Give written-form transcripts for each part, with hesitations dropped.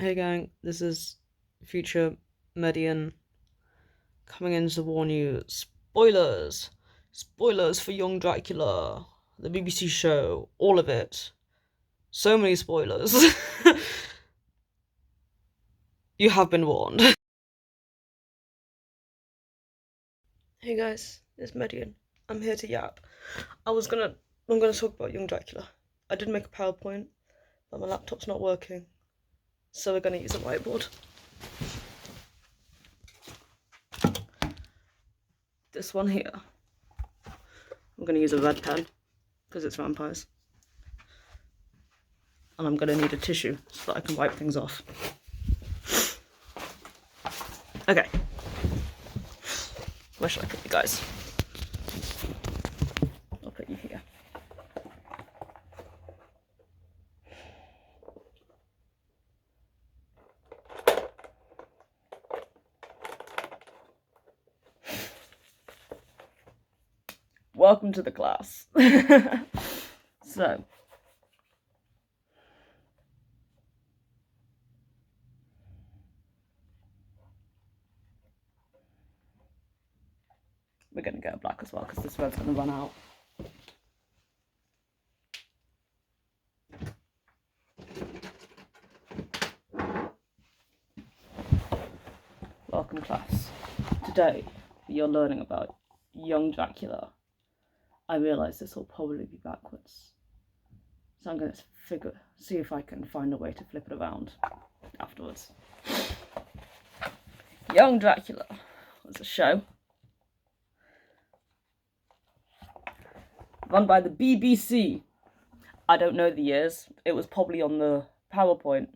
Hey gang, this is future Median coming in to warn you. Spoilers! Spoilers for Young Dracula, the BBC show, all of it. So many spoilers. You have been warned. Hey guys, it's Median. I'm here to yap. I'm gonna talk about Young Dracula. I did make a PowerPoint, but my laptop's not working. So we're gonna use a whiteboard. This one here. I'm gonna use a red pen because it's vampires. And I'm gonna need a tissue so that I can wipe things off. Okay. Where should I put you guys? I'll put you here. Welcome to the class. So, we're going to go black as well because this red's going to run out. Welcome class. Today you're learning about Young Dracula. I realise this will probably be backwards, so I'm going to see if I can find a way to flip it around afterwards. Young Dracula was a show run by the BBC. I don't know the years. It was probably on the PowerPoint.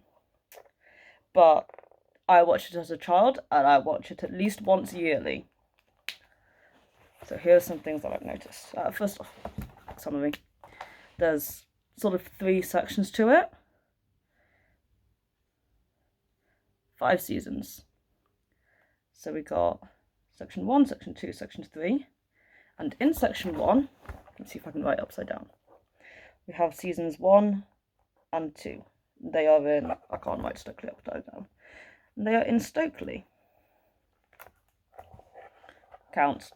But I watched it as a child, and I watch it at least once yearly. So here's some things that I've noticed. First off, summary. There's sort of 3 sections to it. 5 seasons. So we got section 1, section 2, section 3. And in section 1, let's see if I can write it upside down. We have seasons 1 and 2. They are in, I can't write Stokely upside down. They are in Stokely. Count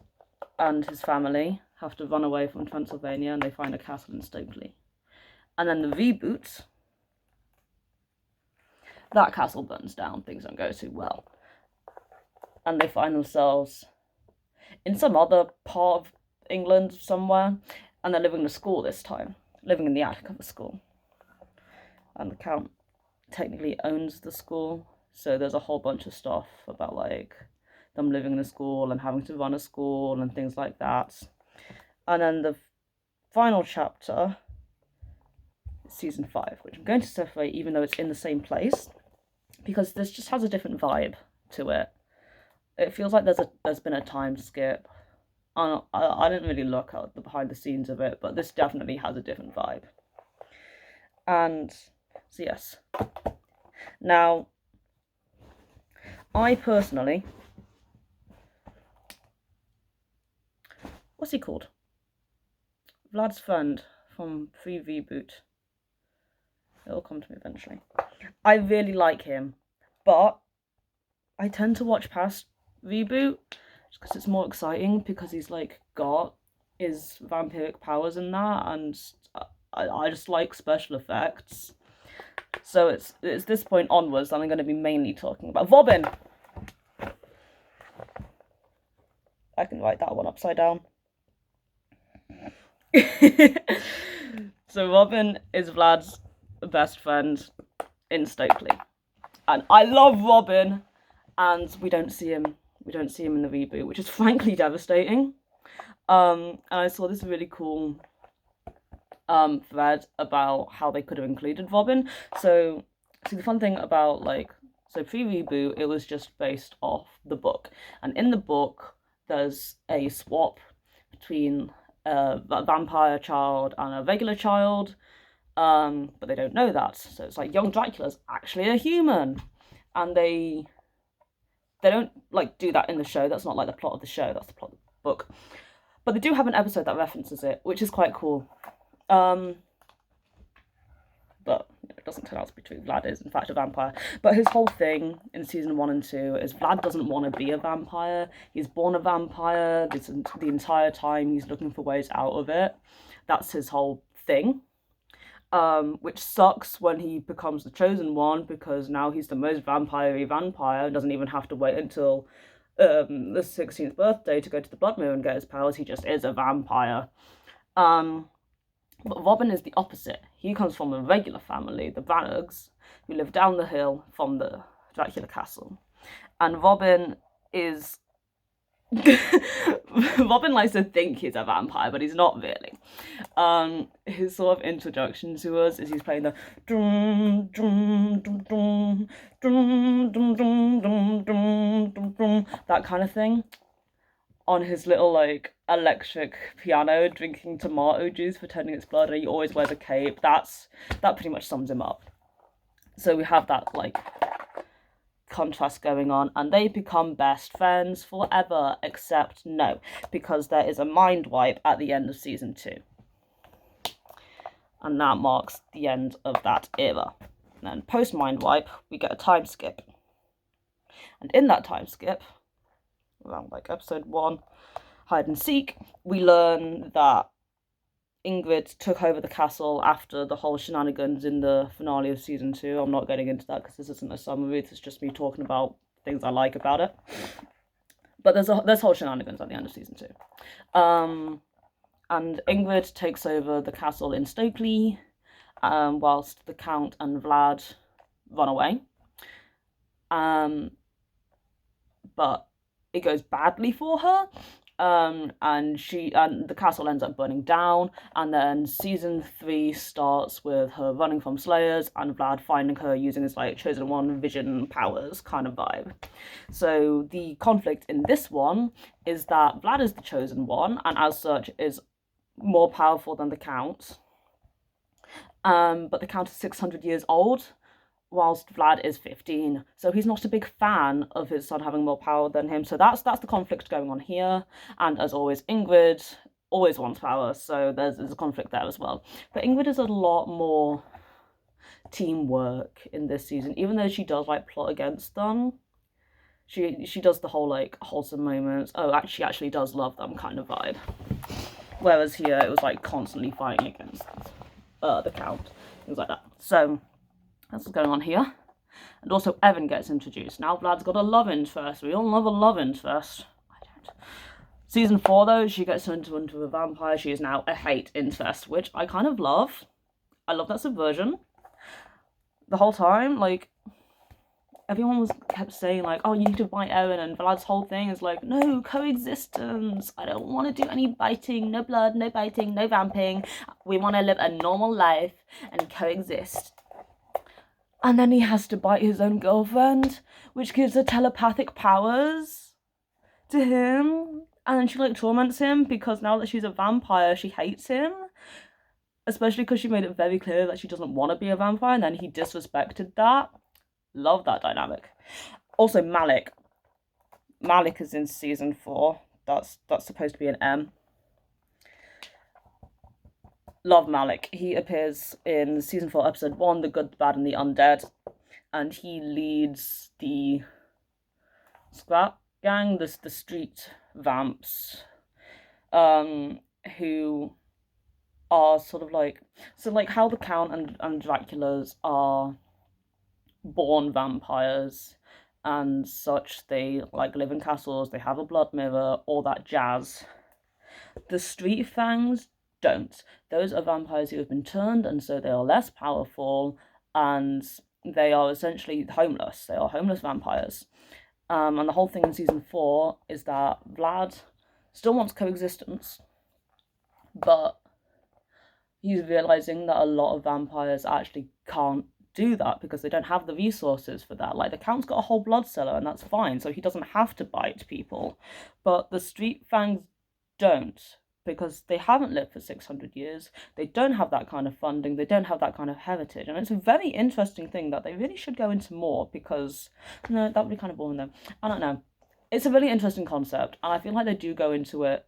and his family have to run away from Transylvania and they find a castle in Stokely. And then the reboot, that castle burns down, things don't go too well. And they find themselves in some other part of England somewhere, and they're living in a school this time, living in the attic of the school. And the Count technically owns the school, so there's a whole bunch of stuff about like them living in a school and having to run a school and things like that. And then the final chapter is season 5, which I'm going to separate even though it's in the same place, because this just has a different vibe to it. It feels like there's been a time skip. I didn't really look at the behind the scenes of it, but this definitely has a different vibe. And so yes. Now, I personally, what's he called? Vlad's friend from pre-reboot. It'll come to me eventually. I really like him, but I tend to watch past reboot just because it's more exciting, because he's like got his vampiric powers in that, and I just like special effects. So it's this point onwards that I'm going to be mainly talking about Robin. I can write that one upside down. So Robin is Vlad's best friend in Stokely, and I love Robin, and we don't see him in the reboot, which is frankly devastating. And I saw this really cool thread about how they could have included Robin. So see, the fun thing about pre-reboot, it was just based off the book, and in the book there's a swap between a vampire child and a regular child, but they don't know that. So it's like young Dracula's actually a human, and they don't like do that in the show. That's not like the plot of the show, that's the plot of the book. But they do have an episode that references it, which is quite cool. But it doesn't turn out to be true. Vlad is, in fact, a vampire. But his whole thing in season 1 and 2 is Vlad doesn't want to be a vampire. He's born a vampire. The entire time he's looking for ways out of it. That's his whole thing. Which sucks when he becomes the chosen one, because now he's the most vampire-y vampire and doesn't even have to wait until the 16th birthday to go to the Blood Moon and get his powers. He just is a vampire. But Robin is the opposite. He comes from a regular family, the Vannugs, who live down the hill from the Dracula castle. And Robin is... Robin likes to think he's a vampire, but he's not really. His sort of introduction to us is he's playing the drum, drum, dum, dum, dum, dum, dum, dum, dum, dum, that kind of thing on his little like electric piano, drinking tomato juice, pretending it's blood, and he always wears a cape. That pretty much sums him up. So we have that like contrast going on, and they become best friends forever, except no, because there is a mind wipe at the end of season 2, and that marks the end of that era. And then post mind wipe we get a time skip, and in that time skip, around like episode 1, hide and seek, we learn that Ingrid took over the castle after the whole shenanigans in the finale of season 2. I'm not getting into that because this isn't a summary, it's just me talking about things I like about it. But there's whole shenanigans at the end of season 2. And Ingrid takes over the castle in Stokely, whilst the Count and Vlad run away. But it goes badly for her. And the castle ends up burning down, and then season 3 starts with her running from Slayers and Vlad finding her using his like chosen one vision powers kind of vibe. So the conflict in this one is that Vlad is the chosen one, and as such is more powerful than the Count. But the Count is 600 years old, whilst Vlad is 15, so he's not a big fan of his son having more power than him. So that's the conflict going on here. And as always, Ingrid always wants power, so there's a conflict there as well. But Ingrid is a lot more teamwork in this season, even though she does like plot against them. She does the whole like wholesome moments, oh she actually does love them kind of vibe. Whereas here it was like constantly fighting against the Count, things like that. So that's what's going on here. And also Evan gets introduced. Now Vlad's got a love interest. We all love a love interest. I don't. Season 4 though, she gets turned into a vampire. She is now a hate interest, which I kind of love. I love that subversion. The whole time, like, everyone kept saying like, oh, you need to bite Evan, and Vlad's whole thing is like, no, coexistence. I don't want to do any biting, no blood, no biting, no vamping. We want to live a normal life and coexist. And then he has to bite his own girlfriend, which gives her telepathic powers to him. And then she like torments him because now that she's a vampire, she hates him. Especially because she made it very clear that she doesn't want to be a vampire, and then he disrespected that. Love that dynamic. Also Malik. Malik is in season 4. That's supposed to be an M. Love Malik. He appears in season 4, episode 1, The Good, the Bad, and the Undead. And he leads the Scrap Gang, the street vamps, who are sort of like... So, like, how the Count and Draculas are born vampires and such. They, like, live in castles, they have a blood mirror, all that jazz. The street fangs don't. Those are vampires who have been turned, and so they are less powerful, and they are essentially homeless. They are homeless vampires. And the whole thing in season 4 is that Vlad still wants coexistence, but he's realizing that a lot of vampires actually can't do that because they don't have the resources for that. Like, the Count's got a whole blood cellar, and that's fine, so he doesn't have to bite people. But the street fangs don't, because they haven't lived for 600 years, they don't have that kind of funding, they don't have that kind of heritage, and it's a very interesting thing that they really should go into more, because, no, that would be kind of boring though. I don't know. It's a really interesting concept, and I feel like they do go into it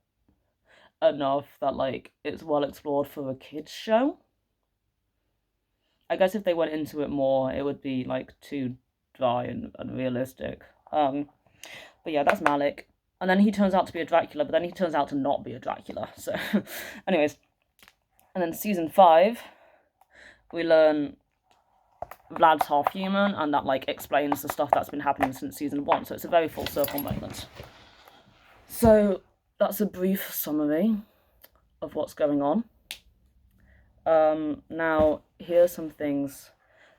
enough that, like, it's well explored for a kids show. I guess if they went into it more, it would be like too dry and unrealistic. But yeah, that's Malik. And then he turns out to be a Dracula, but then he turns out to not be a Dracula. So, anyways. And then season 5, we learn Vlad's half human, and that like explains the stuff that's been happening since season 1. So it's a very full circle moment. So that's a brief summary of what's going on. Now, here's some things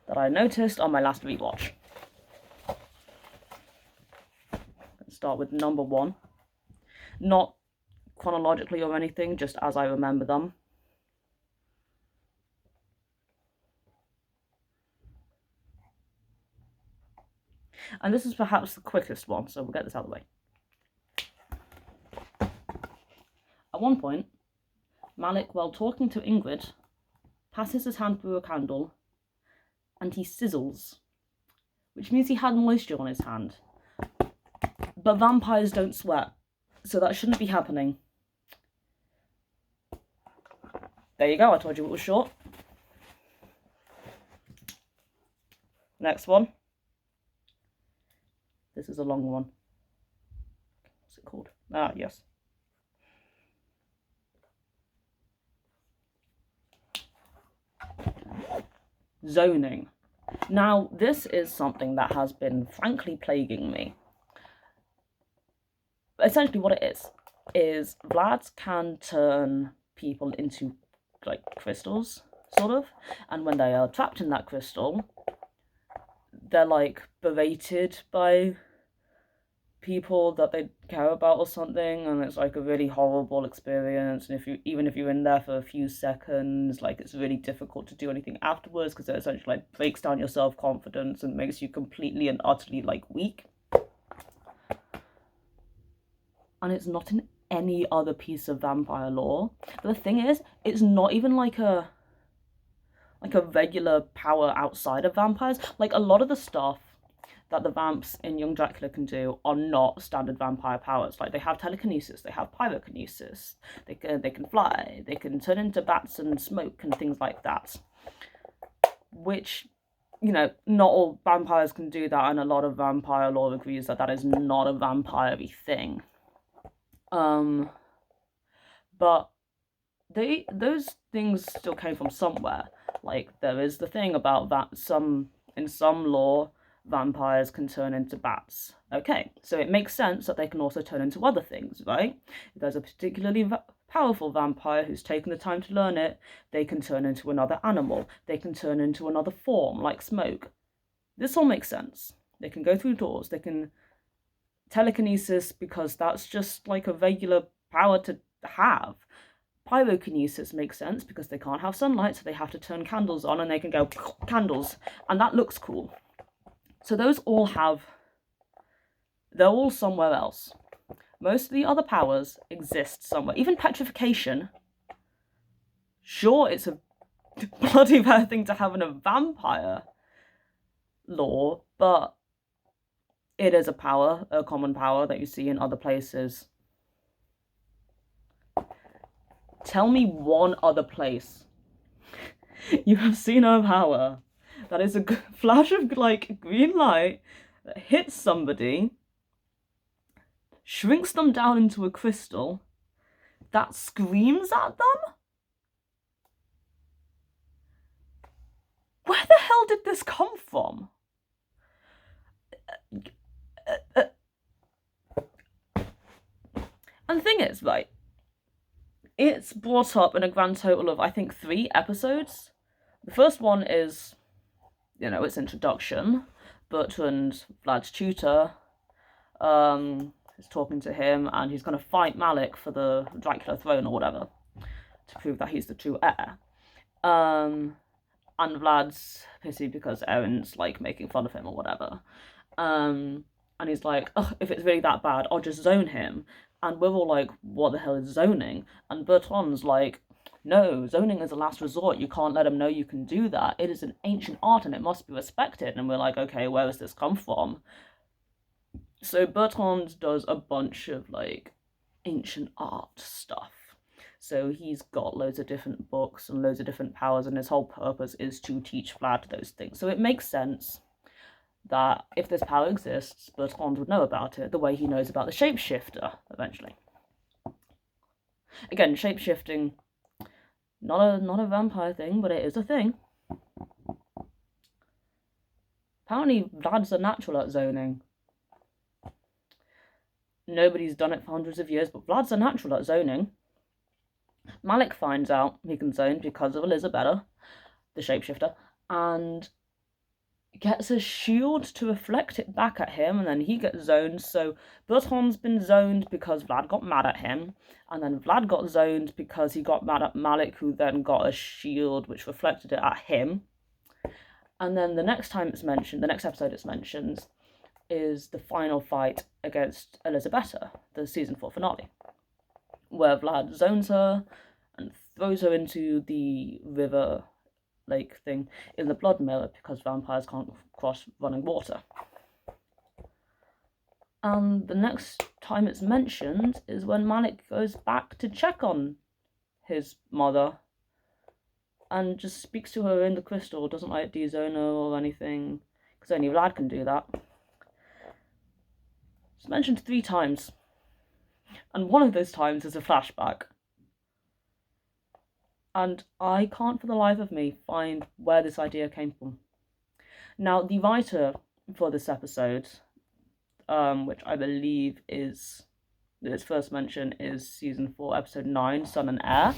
that I noticed on my last rewatch. Let's start with number 1. Not chronologically or anything, just as I remember them. And this is perhaps the quickest one, so we'll get this out of the way. At one point, Malik, while talking to Ingrid, passes his hand through a candle and he sizzles, which means he had moisture on his hand. But vampires don't sweat, so that shouldn't be happening. There you go, I told you it was short. Next one. This is a long one. What's it called? Ah, yes. Zoning. Now, this is something that has been frankly plaguing me. Essentially what it is Vlad can turn people into, like, crystals, sort of. And when they are trapped in that crystal, they're, like, berated by people that they care about or something, and it's like a really horrible experience. And even if you're in there for a few seconds, like, it's really difficult to do anything afterwards, because it essentially like breaks down your self-confidence and makes you completely and utterly like weak. And it's not in any other piece of vampire lore. But the thing is, it's not even like a regular power outside of vampires. Like, a lot of the stuff that the vamps in Young Dracula can do are not standard vampire powers. Like, they have telekinesis, they have pyrokinesis, they can fly, they can turn into bats and smoke and things like that. Which, you know, not all vampires can do that, and a lot of vampire lore agrees that that is not a vampire-y thing. But those things still came from somewhere. Like, there is the thing about that in some lore, vampires can turn into bats. Okay, so it makes sense that they can also turn into other things, right? If there's a particularly powerful vampire who's taken the time to learn it, they can turn into another animal. They can turn into another form, like smoke. This all makes sense. They can go through doors. They can telekinesis, because that's just like a regular power to have. Pyrokinesis makes sense because they can't have sunlight, so they have to turn candles on, and they can go candles, and that looks cool. So those all they're all somewhere else. Most of the other powers exist somewhere. Even petrification. Sure, it's a bloody bad thing to have in a vampire lore, but it is a power, a common power that you see in other places. Tell me one other place you have seen a power that is a flash of, like, green light that hits somebody, shrinks them down into a crystal, that screams at them? Where the hell did this come from? And the thing is, right, it's brought up in a grand total of, I think, 3 episodes. The first one is, you know, its introduction. Bertrand, Vlad's tutor, is talking to him, and he's going to fight Malik for the Dracula throne or whatever, to prove that he's the true heir. And Vlad's pissy because Erin's, like, making fun of him or whatever. And he's like, oh, if it's really that bad, I'll just zone him. And we're all like, what the hell is zoning? And Bertrand's like, no, zoning is a last resort. You can't let him know you can do that. It is an ancient art and it must be respected. And we're like, okay, where has this come from? So Bertrand does a bunch of, like, ancient art stuff. So he's got loads of different books and loads of different powers, and his whole purpose is to teach Vlad those things. So it makes sense that if this power exists, Bertrand would know about it the way he knows about the shapeshifter eventually. Again, shapeshifting, not a vampire thing, but it is a thing. Apparently, Vlad's a natural at zoning. Nobody's done it for hundreds of years, but Vlad's a natural at zoning. Malik finds out he can zone because of Elizabeth, the shapeshifter, and gets a shield to reflect it back at him, and then he gets zoned. So Bertrand's been zoned because Vlad got mad at him, and then Vlad got zoned because he got mad at Malik, who then got a shield which reflected it at him. And then the next time it's mentioned, the next episode it's mentioned, is the final fight against Elizabetta, the season 4 finale, where Vlad zones her and throws her into the river lake thing in the blood mirror because vampires can't cross running water. And the next time it's mentioned is when Malik goes back to check on his mother and just speaks to her in the crystal, doesn't like de-zone her or anything, because only Vlad can do that. It's mentioned 3 times, and one of those times is a flashback. And I can't for the life of me find where this idea came from. Now, the writer for this episode, which I believe is, its first mention is season 4, episode 9, Sun and Air.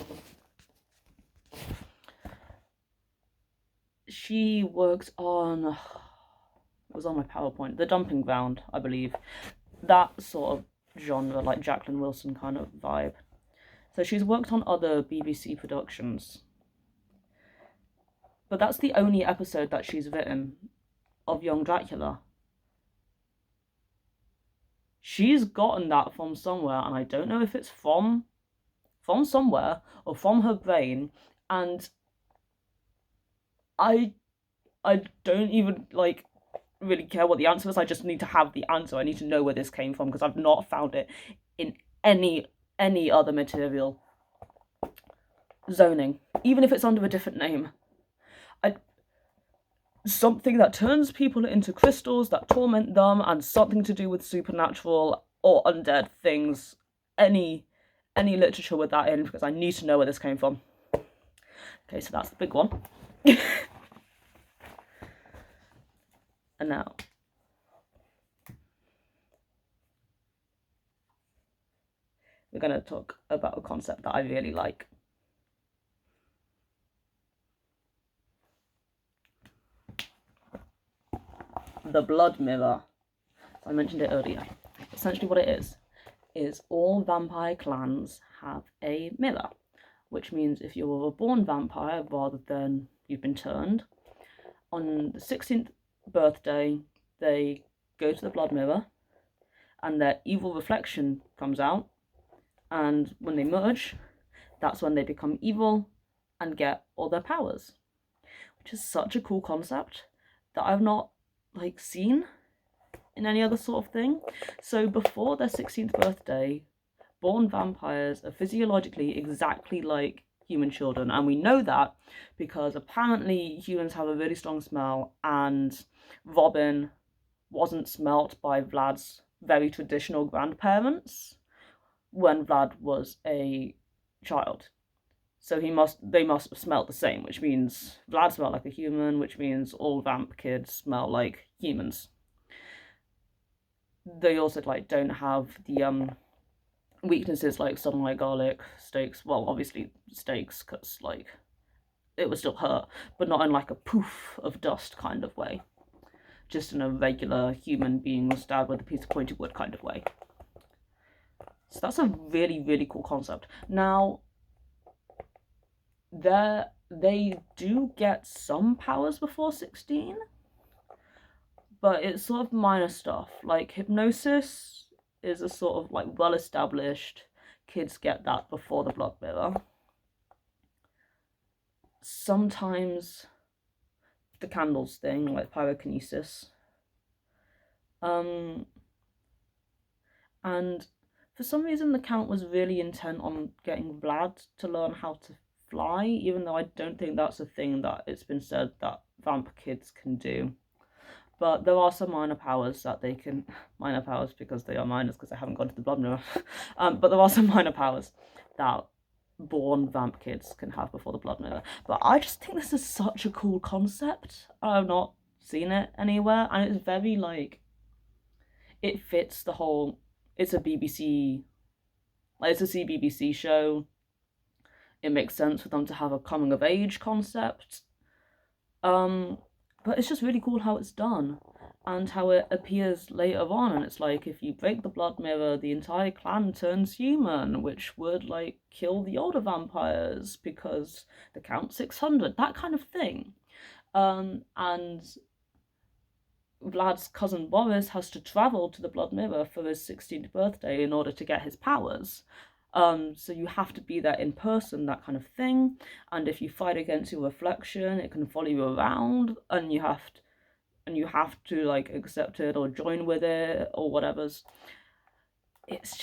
She works on, it was on my PowerPoint, The Dumping Ground, I believe. That sort of genre, like Jacqueline Wilson kind of vibe. So she's worked on other BBC productions. But that's the only episode that she's written of Young Dracula. She's gotten that from somewhere, and I don't know if it's from somewhere or from her brain, and I don't even really care what the answer is. I just need to have the answer. I need to know where this came from, because I've not found it in any other material. Zoning, even if it's under a different name. Something that turns people into crystals that torment them, and something to do with supernatural or undead things. Any literature with that in, because I need to know where this came from. Okay, so that's the big one. And now, we're going to talk about a concept that I really like. The blood mirror. I mentioned it earlier. Essentially what it is all vampire clans have a mirror, which means if you're a born vampire rather than you've been turned, on the 16th birthday, they go to the blood mirror and their evil reflection comes out, and when they merge, that's when they become evil and get all their powers, which is such a cool concept that I've not seen in any other sort of thing. So before their 16th birthday, born vampires are physiologically exactly like human children, and we know that because apparently humans have a really strong smell, and Robin wasn't smelt by Vlad's very traditional grandparents when Vlad was a child. So they must have smelled the same, which means Vlad smelled like a human, which means all vamp kids smell like humans. They also don't have the weaknesses like sunlight, garlic, steaks. Well, obviously steaks, because it would still hurt, but not in a poof of dust kind of way. Just in a regular human being was stabbed with a piece of pointed wood kind of way. So that's a really, really cool concept. Now, they do get some powers before 16, but it's sort of minor stuff. Hypnosis is a sort of well established, kids get that before the blood mirror. Sometimes the candles thing, pyrokinesis. And For some reason, the Count was really intent on getting Vlad to learn how to fly, even though I don't think that's a thing that it's been said that vamp kids can do. But there are some minor powers that they can, minor powers because they are minors because I haven't gone to the blood mirror. But there are some minor powers that born vamp kids can have before the blood mirror. But I just think this is such a cool concept. I've not seen it anywhere, and it's very like, it fits the whole, it's a BBC, like it's a CBBC show. It makes sense for them to have a coming of age concept. But it's just really cool how it's done and how it appears later on, and it's like, if you break the blood mirror, the entire clan turns human, which would like kill the older vampires because the Count 600, that kind of thing. And Vlad's cousin Boris has to travel to the blood mirror for his 16th birthday in order to get his powers. So you have to be there in person, that kind of thing. And if you fight against your reflection, it can follow you around, and you have to like accept it or join with it or whatever's. It's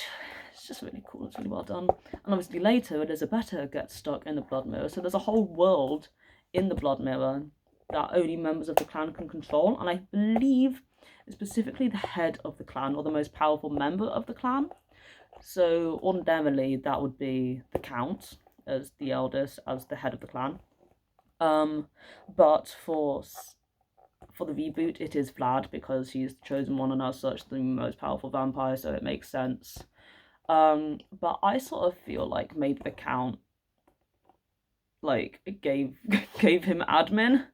just really cool. It's really well done. And obviously later, Elisabetta gets stuck in the blood mirror. So there's a whole world in the blood mirror that only members of the clan can control. And I believe specifically the head of the clan, or the most powerful member of the clan. So ordinarily that would be the Count as the eldest, as the head of the clan. But for the reboot, it is Vlad, because he's the chosen one and as such the most powerful vampire, so it makes sense. But I sort of feel like maybe the Count like gave him admin,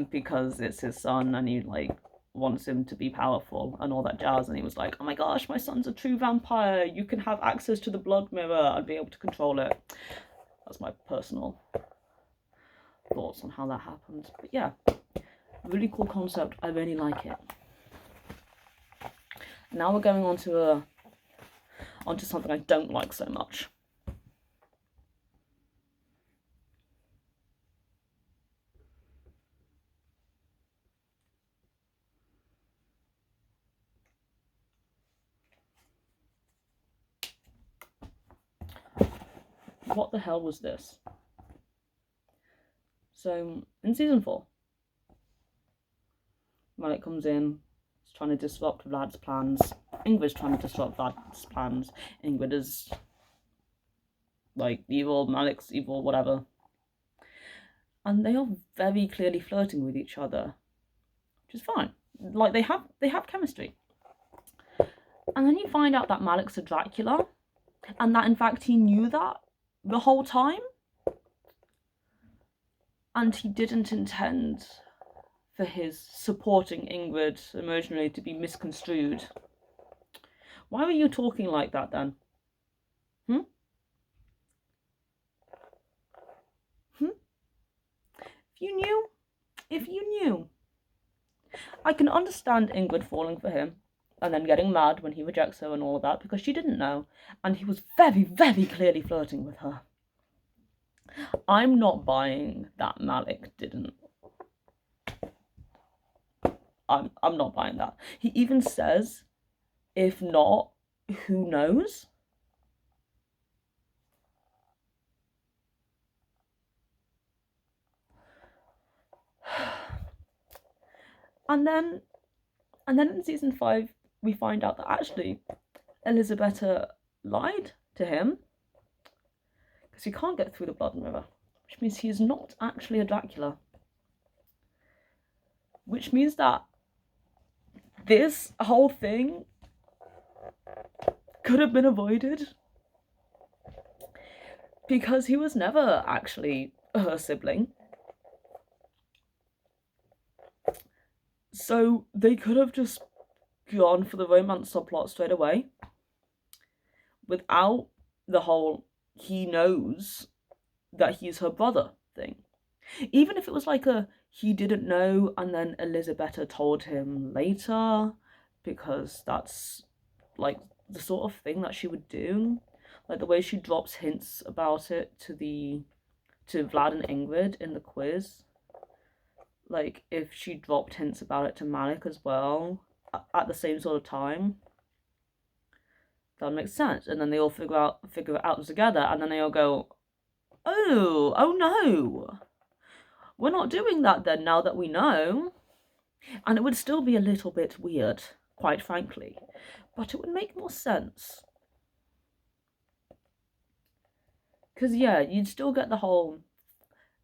because it's his son and he like wants him to be powerful and all that jazz, and he was like, oh my gosh, my son's a true vampire, you can have access to the blood mirror and be able to control it. That's my personal thoughts on how that happened. But yeah, really cool concept. I really like it. Now we're going on to onto something I don't like so much. What the hell was this? So in season 4, Malik comes in, he's trying to disrupt Vlad's plans. Ingrid's trying to disrupt Vlad's plans. Ingrid is like evil, Malik's evil, whatever. And they are very clearly flirting with each other, which is fine. Like they have chemistry. And then you find out that Malik's a Dracula, and that in fact he knew that the whole time, and he didn't intend for his supporting Ingrid emotionally to be misconstrued. Why were you talking like that then? If you knew, I can understand Ingrid falling for him and then getting mad when he rejects her and all of that, because she didn't know, and he was very, very clearly flirting with her. I'm not buying that Malik didn't. I'm not buying that. He even says, if not, who knows? And then in season 5, we find out that actually Elisabetta lied to him, because he can't get through the blood mirror, which means he is not actually a Dracula. Which means that this whole thing could have been avoided, because he was never actually her sibling. So they could have just gone for the romance subplot straight away without the whole he knows that he's her brother thing. Even if it was like a he didn't know and then Elisabetta told him later, because that's like the sort of thing that she would do. Like the way she drops hints about it to Vlad and Ingrid in the quiz. Like if she dropped hints about it to Malik as well at the same sort of time, that would make sense. And then they all figure it out together, and then they all go, oh no, we're not doing that then, now that we know. And it would still be a little bit weird, quite frankly, but it would make more sense. Because, yeah, you'd still get the whole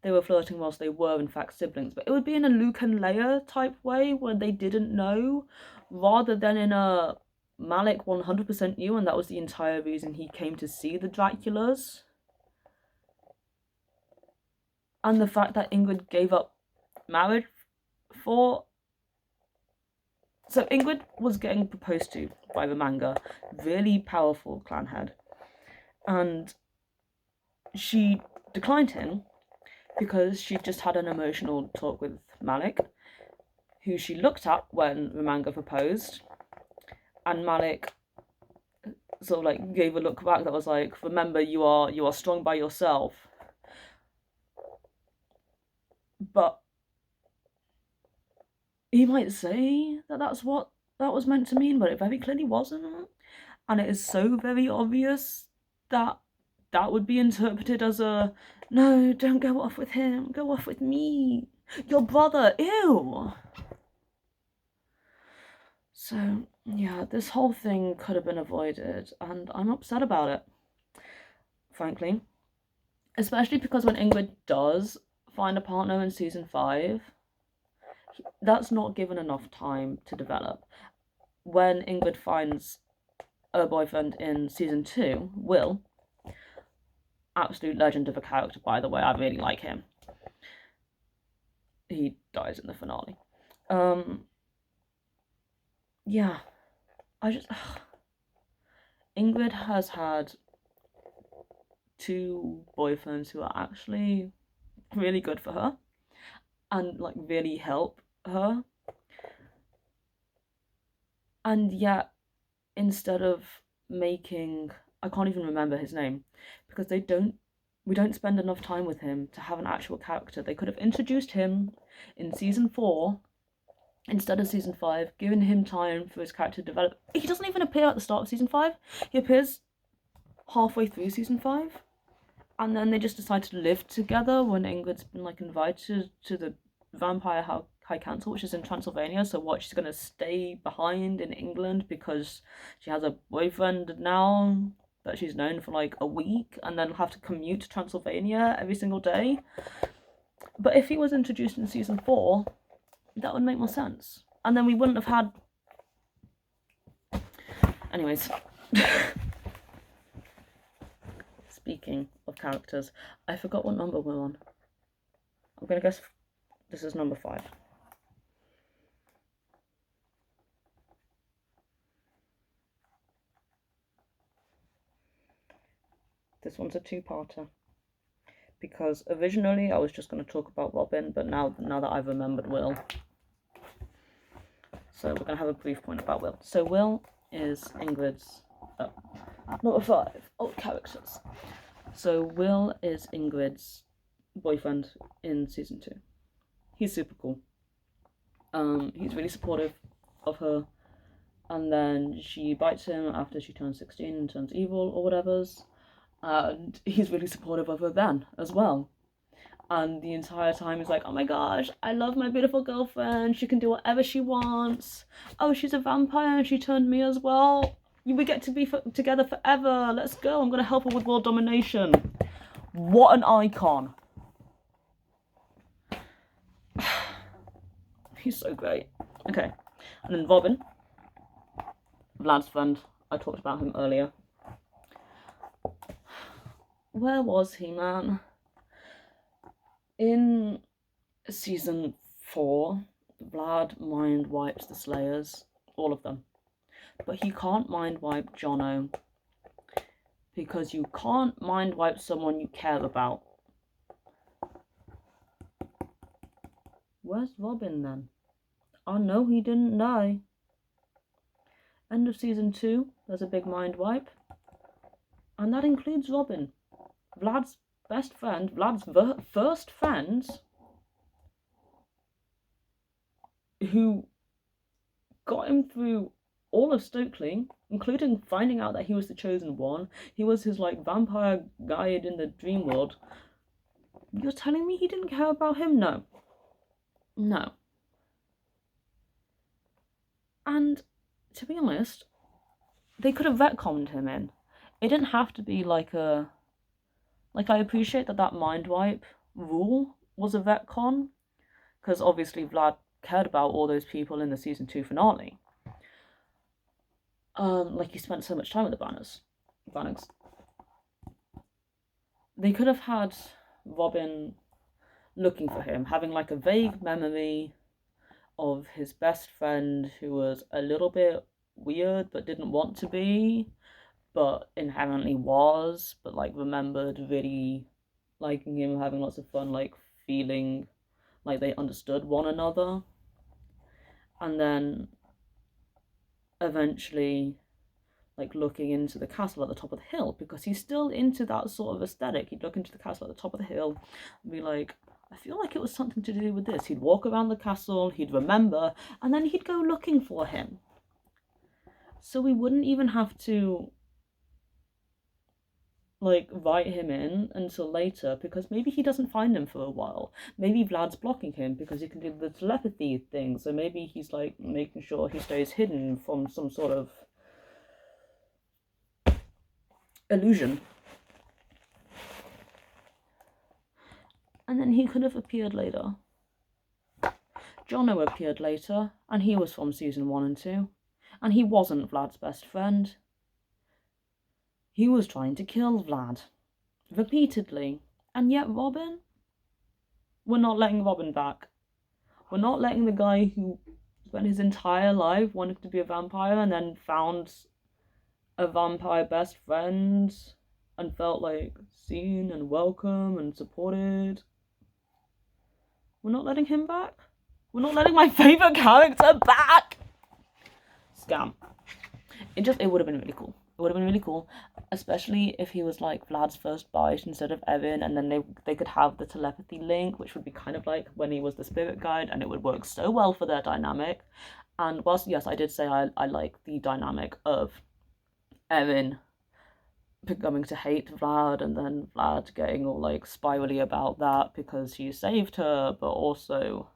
they were flirting whilst they were, in fact, siblings, but it would be in a Luke and Leia type way where they didn't know, rather than in a Malik 100% knew, and that was the entire reason he came to see the Draculas. And the fact that Ingrid gave up marriage for... So Ingrid was getting proposed to by the manga, really powerful clan head, and she declined him because she just had an emotional talk with Malik, who she looked at when the manga proposed, and Malik sort of like gave a look back that was like, remember, you are strong by yourself. But he might say that that's what that was meant to mean, but it very clearly wasn't. And it is so very obvious that that would be interpreted as a, no, don't go off with him, go off with me, your brother, ew. So, yeah, this whole thing could have been avoided, and I'm upset about it, frankly. Especially because when Ingrid does find a partner in season 5, that's not given enough time to develop. When Ingrid finds a boyfriend in season 2, Will, absolute legend of a character, by the way, I really like him. He dies in the finale. Yeah, Ingrid has had 2 boyfriends who are actually really good for her and like really help her, and yet instead of making, I can't even remember his name because we don't spend enough time with him to have an actual character. They could have introduced him in season 4 instead of season 5, given him time for his character to develop. He doesn't even appear at the start of season 5. He appears halfway through season 5. And then they just decide to live together when Ingrid's been like invited to the Vampire High Council, which is in Transylvania. So what, she's gonna stay behind in England because she has a boyfriend now that she's known for like a week, and then have to commute to Transylvania every single day. But if he was introduced in season 4, that would make more sense, and then we wouldn't have had... Anyways. Speaking of characters, I forgot what number we're on. I'm gonna guess this is number 5. This one's a 2-parter. Because originally I was just going to talk about Robin, but now that I've remembered Will. So we're going to have a brief point about Will. So Will is Ingrid's... number 5. Old characters. So Will is Ingrid's boyfriend in season 2. He's super cool. He's really supportive of her. And then she bites him after she turns 16 and turns evil or whatever's. And he's really supportive of her then as well. And the entire time he's like, oh my gosh, I love my beautiful girlfriend, she can do whatever she wants. Oh, she's a vampire and she turned me as well. We get to be together forever, let's go, I'm gonna help her with world domination. What an icon. He's so great. Okay, and then Robin, Vlad's friend, I talked about him earlier. Where was he, man? In season 4, Vlad mind wipes the Slayers, all of them. But he can't mind wipe Jono, because you can't mind wipe someone you care about. Where's Robin then? Oh no, he didn't die. End of season 2, there's a big mind wipe. And that includes Robin. Vlad's best friend, Vlad's first friend, who got him through all of Stokely, including finding out that he was the chosen one. He was his like vampire guide in the dream world. You're telling me he didn't care about him? No. No. And to be honest, they could have retconned him in. It didn't have to be like a... Like, I appreciate that mind wipe rule was a retcon, because obviously Vlad cared about all those people in the season 2 finale. Like, he spent so much time with the Banners. They could have had Robin looking for him, having like a vague memory of his best friend who was a little bit weird but didn't want to be, but inherently was, but like remembered really liking him, having lots of fun, like feeling like they understood one another. And then eventually like looking into the castle at the top of the hill, because he's still into that sort of aesthetic. He'd look into the castle at the top of the hill and be like, I feel like it was something to do with this. He'd walk around the castle, he'd remember, and then he'd go looking for him. So we wouldn't even have to like write him in until later, because maybe he doesn't find him for a while. Maybe Vlad's blocking him because he can do the telepathy thing, so maybe he's like making sure he stays hidden from some sort of illusion. And then he could have appeared later. Jono appeared later, and he was from season 1 and 2, and he wasn't Vlad's best friend. He was trying to kill Vlad repeatedly, and yet Robin? We're not letting Robin back. We're not letting the guy who spent his entire life wanting to be a vampire and then found a vampire best friend and felt like seen and welcome and supported. We're not letting him back? We're not letting my favourite character back! Scam. It would have been really cool. It would have been really cool, especially if he was like Vlad's first bite instead of Evan, and then they could have the telepathy link, which would be kind of like when he was the spirit guide, and it would work so well for their dynamic. And whilst, yes, I did say I like the dynamic of Evan becoming to hate Vlad, and then Vlad getting all like spirally about that because he saved her, but also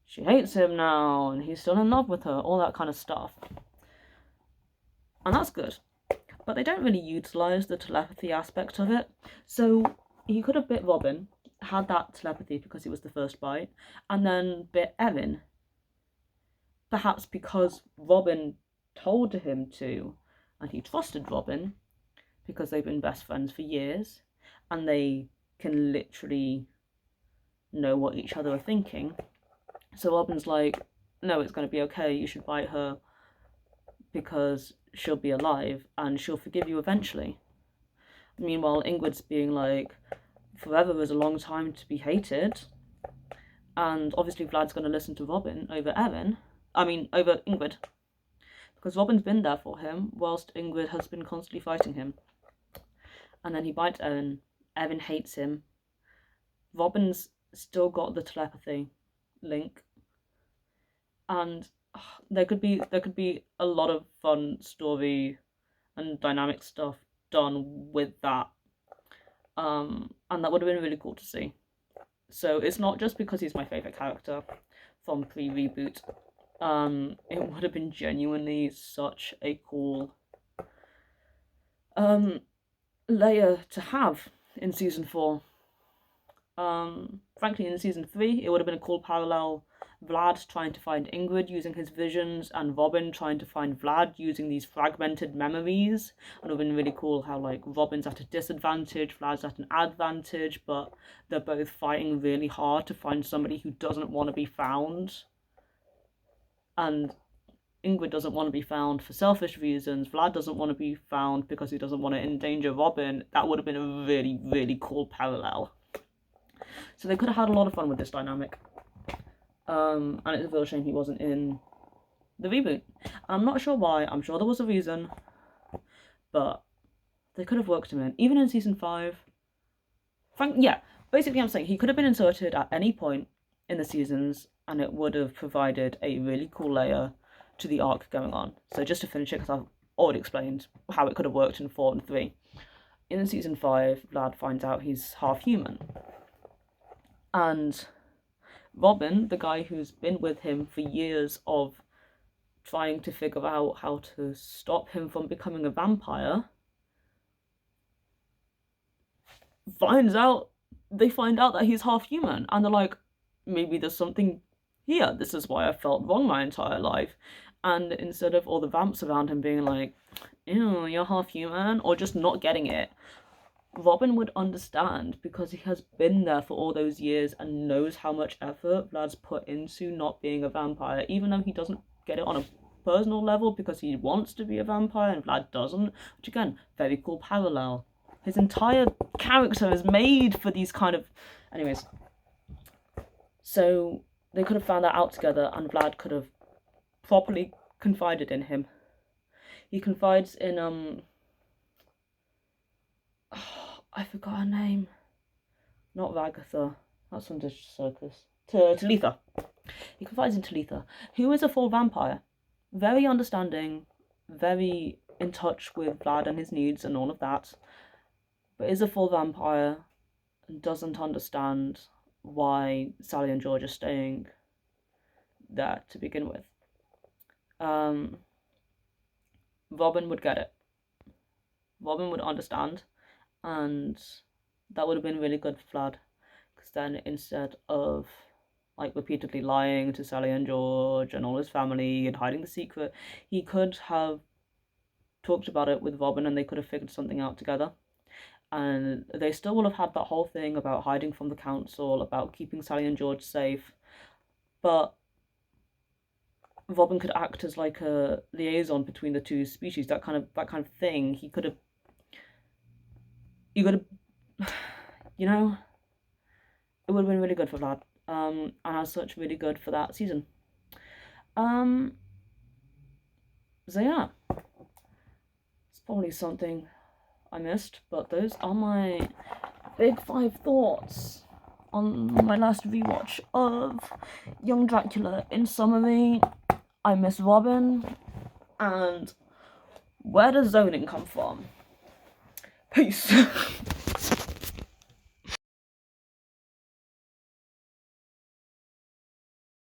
she hates him now and he's still in love with her, all that kind of stuff. And that's good. But they don't really utilise the telepathy aspect of it. So he could have bit Robin, had that telepathy because he was the first bite, and then bit Evan. Perhaps because Robin told him to, and he trusted Robin, because they've been best friends for years, and they can literally know what each other are thinking. So Robin's like, no, it's going to be okay, you should bite her, because she'll be alive and she'll forgive you eventually. Meanwhile, Ingrid's being like, forever is a long time to be hated, and obviously Vlad's going to listen to Robin over Ingrid, because Robin's been there for him whilst Ingrid has been constantly fighting him. And then he bites Evan. Evan hates him. Robin's still got the telepathy link, and there could be a lot of fun story and dynamic stuff done with that, and that would have been really cool to see. So it's not just because he's my favourite character from pre-reboot. It would have been genuinely such a cool layer to have in season 4. Frankly, in season 3, it would have been a cool parallel. Vlad trying to find Ingrid using his visions, and Robin trying to find Vlad using these fragmented memories. And it would have been really cool how like Robin's at a disadvantage, Vlad's at an advantage, but they're both fighting really hard to find somebody who doesn't want to be found. And Ingrid doesn't want to be found for selfish reasons. Vlad doesn't want to be found because he doesn't want to endanger Robin. That would have been a really, really cool parallel. So they could have had a lot of fun with this dynamic. And it's a real shame he wasn't in the reboot. I'm not sure why. I'm sure there was a reason. But they could have worked him in. Even in season 5. Basically I'm saying he could have been inserted at any point in the seasons, and it would have provided a really cool layer to the arc going on. So just to finish it, because I've already explained how it could have worked in 4 and 3. In season 5, Vlad finds out he's half human. And Robin, the guy who's been with him for years of trying to figure out how to stop him from becoming a vampire, they find out that he's half human, and they're like, maybe there's something here. This is why I felt wrong my entire life. And instead of all the vamps around him being like, ew, you're half human, or just not getting it, Robin would understand, because he has been there for all those years and knows how much effort Vlad's put into not being a vampire, even though he doesn't get it on a personal level because he wants to be a vampire and Vlad doesn't, which again, very cool parallel. His entire character is made for these kind of... Anyways, so they could have found that out together, and Vlad could have properly confided in him. He confides in, I forgot her name. Not Ragatha. That's from Digital Circus. Talitha. He confides in Talitha, who is a full vampire. Very understanding, very in touch with Vlad and his needs and all of that, but is a full vampire and doesn't understand why Sally and George are staying there to begin with. Robin would get it. Robin would understand, and that would have been really good for Vlad, because then instead of like repeatedly lying to Sally and George and all his family and hiding the secret, he could have talked about it with Robin and they could have figured something out together. And they still will have had that whole thing about hiding from the council, about keeping Sally and George safe, but Robin could act as like a liaison between the two species, that kind of thing. You could have, you know, it would have been really good for Vlad, and as such, really good for that season. So yeah, it's probably something I missed, but those are my big 5 thoughts on my last rewatch of Young Dracula. In summary, I miss Robin, and where does zoning come from? Peace.